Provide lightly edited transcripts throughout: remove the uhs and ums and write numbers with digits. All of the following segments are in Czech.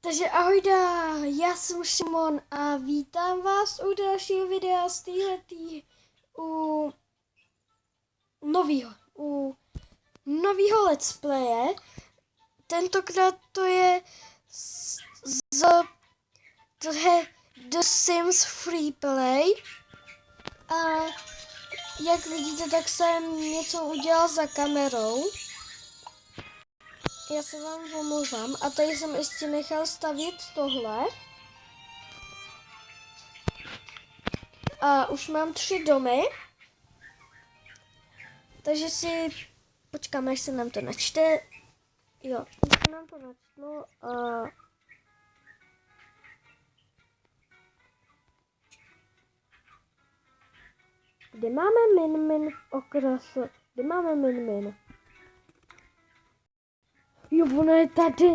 Takže ahojda, já jsem Šimon a vítám vás u dalšího videa z téhletý u novýho let's playe. Tentokrát to je The Sims Free Play a jak vidíte, tak jsem něco udělal za kamerou. Já se vám omlouvám a tady jsem ještě nechal stavět tohle. A už mám 3 domy. Takže si počkáme, až se nám to načte. Jo, už se nám to načtlo a kde máme min okrasu? Kde máme min? Jo, ona je tady.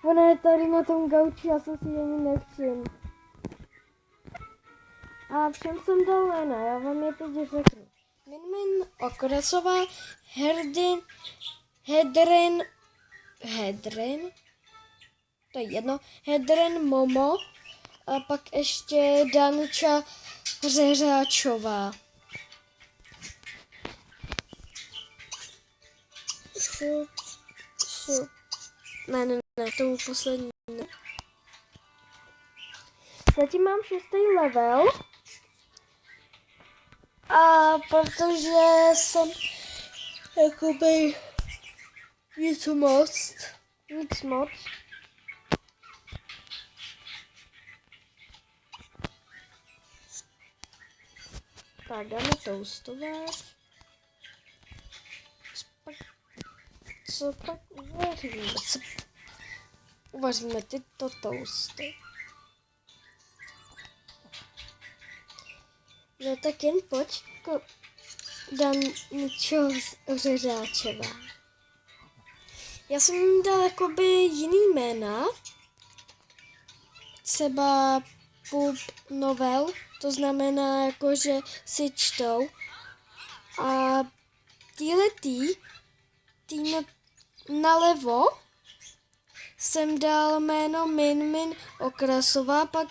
Ona je tady na tom gauči, já jsem si ani nevšiml. A všem jsem dal jména, já vám je teď řeknu. Min Okrasová, Hedrin, to je jedno, Hedrin Momo a pak ještě Danča Řeřáčová. Ne, to je poslední. Zatím mám 6. level. A protože jsem jakoby nic moc. Tak dáme toastovat. Co pak uvaříme? Uvaříme tyto toasty. No tak jen pojď, dám něčeho Řeřáčová. Já jsem jim dal jakoby jiný jména. Třeba pub novel, to znamená jako, že si čtou. A tý nalevo jsem dal jméno Min Okrasová, pak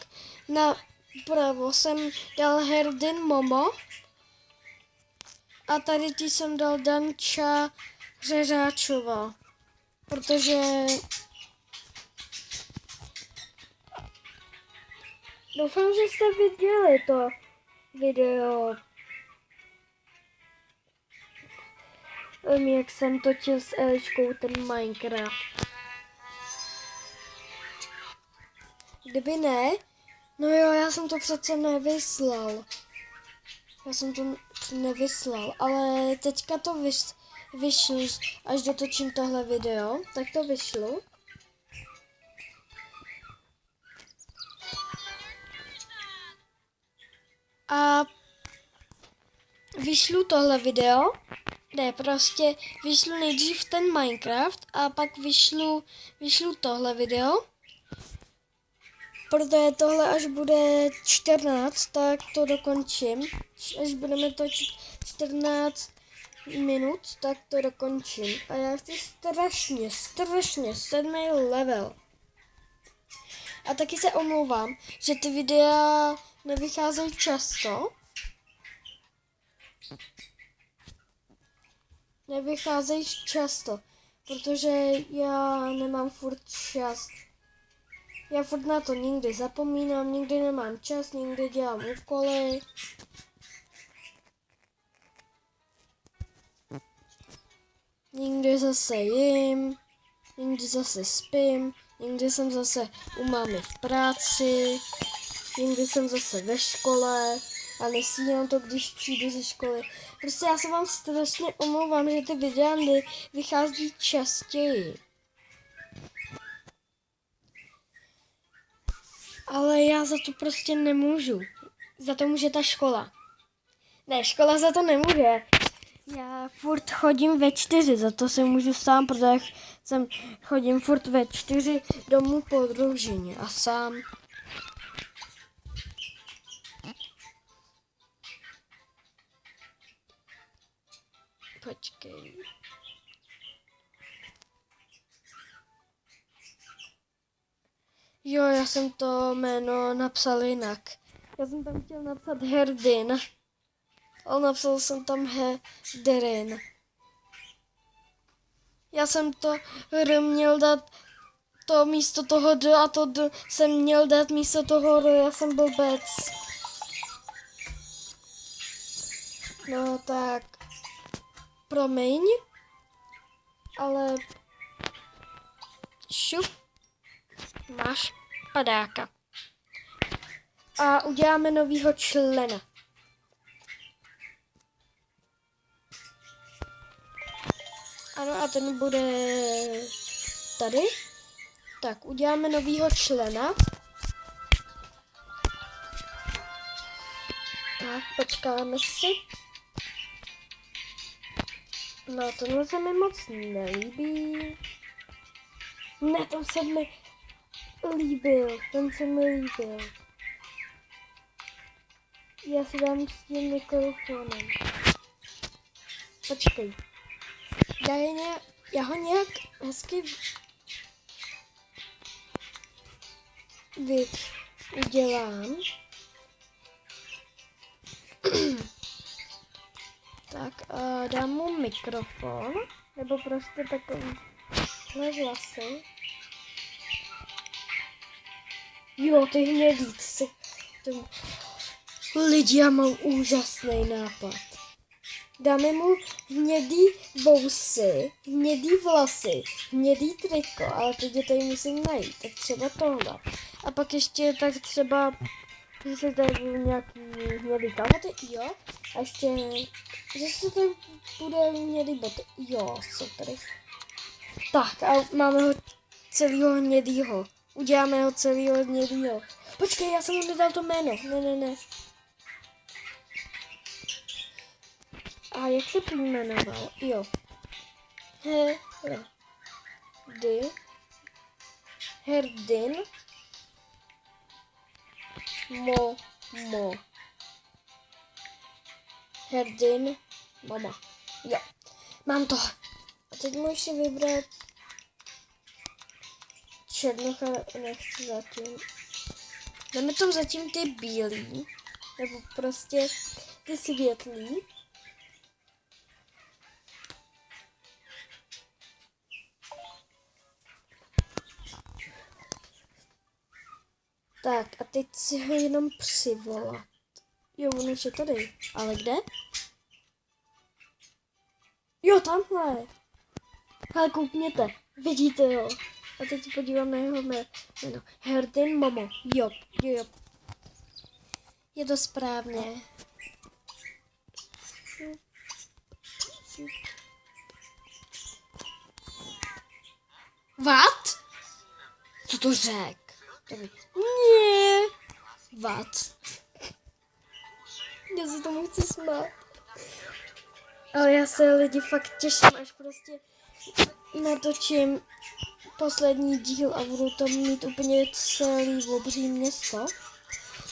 napravo jsem dal Herdin Momo a tady jsem dal Danča Řeřáčová, protože doufám, že jste viděli to video, jak jsem točil s Eliškou ten Minecraft. Kdyby ne, no jo, já jsem to přece nevyslal. Ale teďka to vyšlu, až dotočím tohle video, tak to vyšlu. A vyšlu tohle video, vyšlu nejdřív ten Minecraft a pak vyšlu tohle video. Protože tohle až bude 14, tak to dokončím. Až budeme točit 14 minut, tak to dokončím. A já chci strašně 7. level. A taky se omlouvám, že ty videa nevycházejí často. Protože já nemám furt čas. Já furt na to někdy zapomínám, někdy nemám čas, někdy dělám úkoly. Někdy zase jim, někdy zase spím, někdy jsem zase u mámy v práci, někdy jsem zase ve škole a nestíhám to, když přijdu ze školy. Prostě já se vám strašně omlouvám, že ty videa vychází častěji. Ale já za to prostě nemůžu. Za to může ta škola. Ne, škola za to nemůže. Já furt chodím ve 4, za to se můžu sám, protože chodím furt ve 4 domů po družině a sám. Počkej. Jo, já jsem to jméno napsal jinak. Já jsem tam chtěl napsat Herdin, ale napsal jsem tam Hederin. Já jsem to R měl dát to místo toho D a to D jsem měl dát místo toho R, já jsem blbec. No tak, promiň, ale šup, máš padáka. A uděláme novýho člena. Ano, a ten bude tady. Tak, uděláme novýho člena. Tak, počkáme si. No, tenhle se mi moc nelíbí. Ne, ten se mi líbil. Ten se mi líbil. Já si dám s tím mikrofonem. Počkej. Já ho nějak hezky udělám. Tak a dám mu mikrofon, nebo prostě takový hlasy. Jo, ty hnědý, lidi, já mám úžasný nápad. Dáme mu hnědý vousy, hnědý vlasy, hnědý triko, ale teď je tady musím najít, tak třeba tohle. A pak ještě tak třeba, že se tady budou nějaký hnědý kalhoty, jo. A ještě, že se tady bude hnědý boty, jo, super. Tak a máme ho celýho hnědýho. Uděláme ho celýho hnědýho. Počkej, já jsem mu nedal to jméno, ne. A jak se pojmenoval? Jo. Herdin. Mo. Herdin. Mama. Jo. Mám to. A teď můžeš si vybrat černocha, nechci zatím. Dáme tam zatím ty bílý. Nebo prostě ty světlý. Tak a teď si ho jenom přivolat. Jo, on už je tady. Ale kde? Jo, tamhle. Ale koukněte. Vidíte jo. A teď se podívám na jeho jméno. Herdin Momo. Jo. Je to správně. What? Co to řek? Ne. What? Já se tomu chci smát. Ale já se lidi fakt těším, až prostě natočím poslední díl a budu tam mít úplně celý obří město.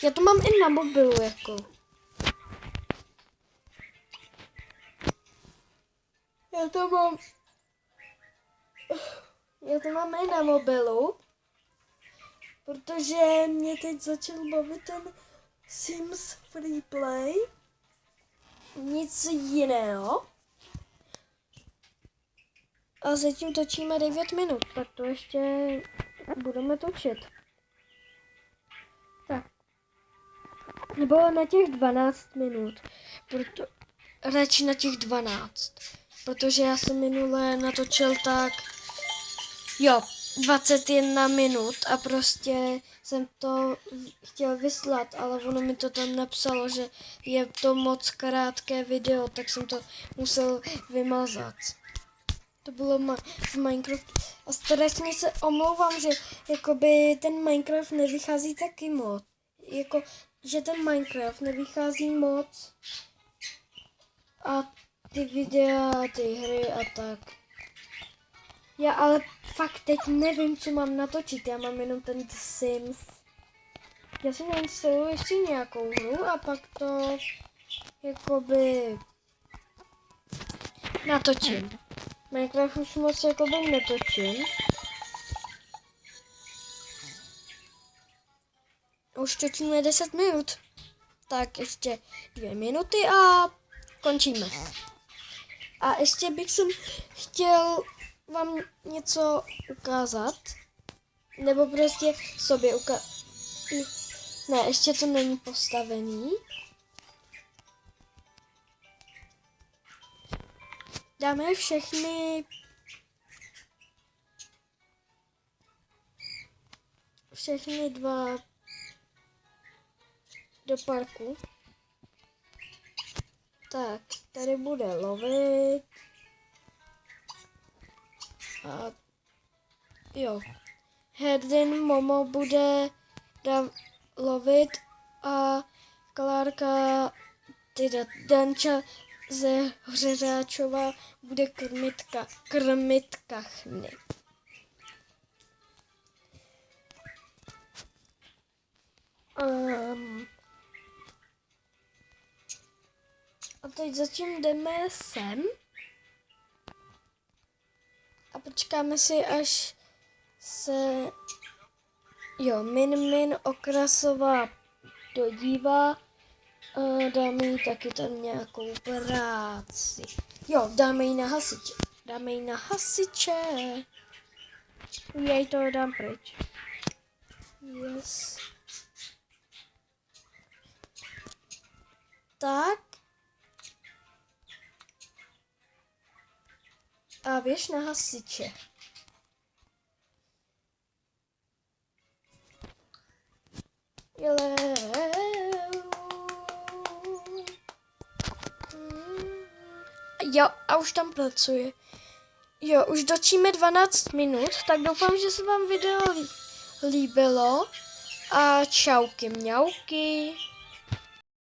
Já to mám i na mobilu, jako. Já to mám i na mobilu, protože mě teď začal bavit ten Sims Freeplay. Nic jiného. A zatím točíme 9 minut, tak to ještě budeme točit. Tak. Nebo na těch 12 minut. Radši na těch 12. Protože já jsem minule natočil tak 21 minut a prostě jsem to chtěl vyslat, ale ono mi to tam napsalo, že je to moc krátké video, tak jsem to musel vymazat. To bylo v Minecraftu. A strašně se omlouvám, že jakoby ten Minecraft nevychází taky moc. Jako, že ten Minecraft nevychází moc. A ty videa, ty hry a tak. Já ale fakt teď nevím, co mám natočit. Já mám jenom ten The Sims. Já si nainstaluji ještě nějakou hru a pak to jakoby natočím. Minecraft už moc jakoby netočím. už točíme 10 minut. Tak ještě 2 minuty a končíme. A ještě bych jsem chtěl vám něco ukázat. Nebo prostě sobě ukázat. Ne, ještě to není postavený. Dáme všechny dva do parku. Tak, tady bude lovit. A jo. Herdin Momo bude lovit a Klárka, teda Danča ze Hřeřáčova bude krmit kachny. A teď zatím jdeme sem a počkáme si, až se Min Okrasová dodívá a dáme jí taky tam nějakou práci. Jo, dáme jí na hasiče. Já jí to dám pryč. Yes. Tak. A běž na hasiče. Jo, a už tam pracuje. Jo, už točíme 12 minut, tak doufám, že se vám video líbilo. A čauky mňauky.